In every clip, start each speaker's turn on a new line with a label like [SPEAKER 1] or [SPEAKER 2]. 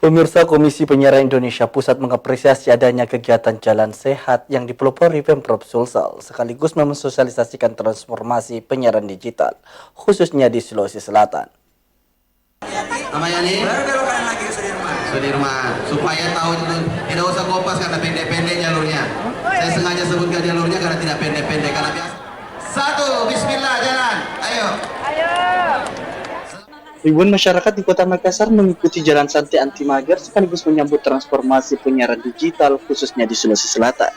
[SPEAKER 1] Pemirsa, Komisi Penyiaran Indonesia Pusat mengapresiasi adanya kegiatan Jalan Sehat yang dipelopori Pemprov Sulsel, sekaligus mensosialisasikan transformasi penyiaran digital, khususnya di Sulawesi Selatan.
[SPEAKER 2] Namanya nih, baru belokan lagi ke Sudirman, supaya tahu itu tidak usah kopas karena pendek-pendek jalurnya. Saya sengaja sebutkan jalurnya karena tidak pendek-pendek, karena biasa. Satu, bismillah, jalan, ayo.
[SPEAKER 1] Ribuan masyarakat di Kota Makassar mengikuti Jalan Santai Anti Mager sekaligus menyambut transformasi penyiaran digital khususnya di Sulawesi Selatan.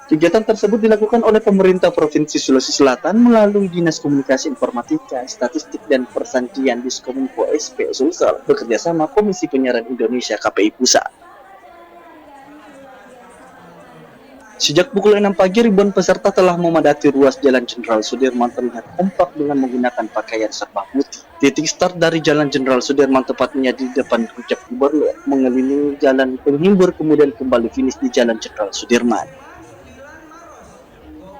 [SPEAKER 1] Kegiatan tersebut dilakukan oleh pemerintah Provinsi Sulawesi Selatan melalui Dinas Komunikasi Informatika, Statistik dan Persandian Diskominfo SP Sulsel bekerjasama Komisi Penyiaran Indonesia KPI Pusat. Sejak pukul 6 pagi, ribuan peserta telah memadati ruas Jalan Jenderal Sudirman terlihat kompak dengan menggunakan pakaian serba putih. Titik start dari Jalan Jenderal Sudirman tepatnya di depan Rujak Gubernur, mengelilingi jalan penghimbur kemudian kembali finish di Jalan Jenderal Sudirman.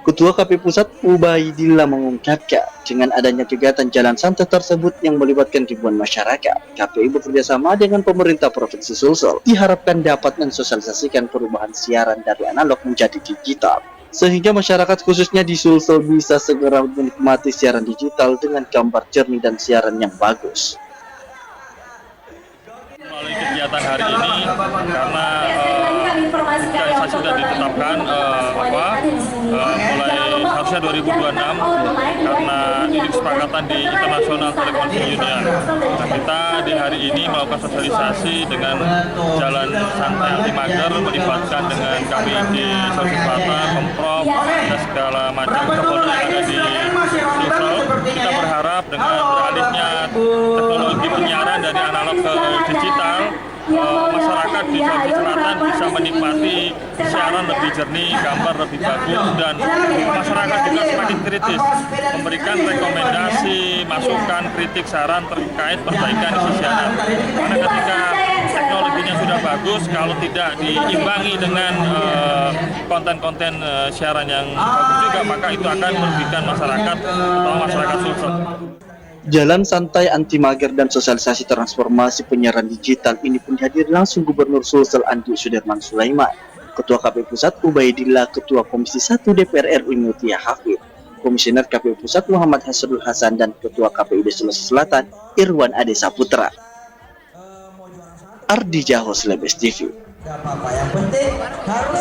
[SPEAKER 1] Ketua KPI Pusat Ubaidillah mengungkapkan, dengan adanya kegiatan jalan santai tersebut yang melibatkan ribuan masyarakat, KPI bekerjasama dengan pemerintah Provinsi Sulsel diharapkan dapat mensosialisasikan perubahan siaran dari analog menjadi digital, sehingga masyarakat khususnya di Sulsel bisa segera menikmati siaran digital dengan gambar jernih dan siaran yang bagus.
[SPEAKER 3] Melalui kegiatan hari ini, karena digitalisasi sudah ditetapkan mulai harusnya 2026 karena ini kesepakatan di International Telecommunication Union. Nah, kita di hari ini melakukan sosialisasi dengan Jalan Santai Anti Mager, melibatkan dengan KPID Sulawesi Selatan, Pemprov, dan segala macam stakeholder yang ada di Sulsel. Kita berharap dengan beralihnya teknologi penyiaran dari analog ke digital, masyarakat di Sulawesi Selatan bisa menikmati siaran lebih jernih, gambar lebih bagus, dan masyarakat juga semakin kritis memberikan rekomendasi, masukan, kritik, saran terkait perbaikan isi siaran. Karena ketika teknologinya sudah bagus, kalau tidak diimbangi dengan konten-konten siaran yang bagus juga, maka itu akan merugikan masyarakat atau masyarakat Sulsel.
[SPEAKER 1] Jalan Santai Anti Mager dan sosialisasi transformasi penyiaran digital ini pun dihadiri langsung Gubernur Sulsel Andi Sudirman Sulaiman, Ketua KPI Pusat Ubaidillah, Ketua Komisi 1 DPR RI Mutia Hafid, Komisioner KPI Pusat Muhammad Hasrul Hasan, dan Ketua KPID Sulawesi Selatan Irwan Ade Saputra. Ardi Jahos, Lebes TV.
[SPEAKER 2] Yang penting harus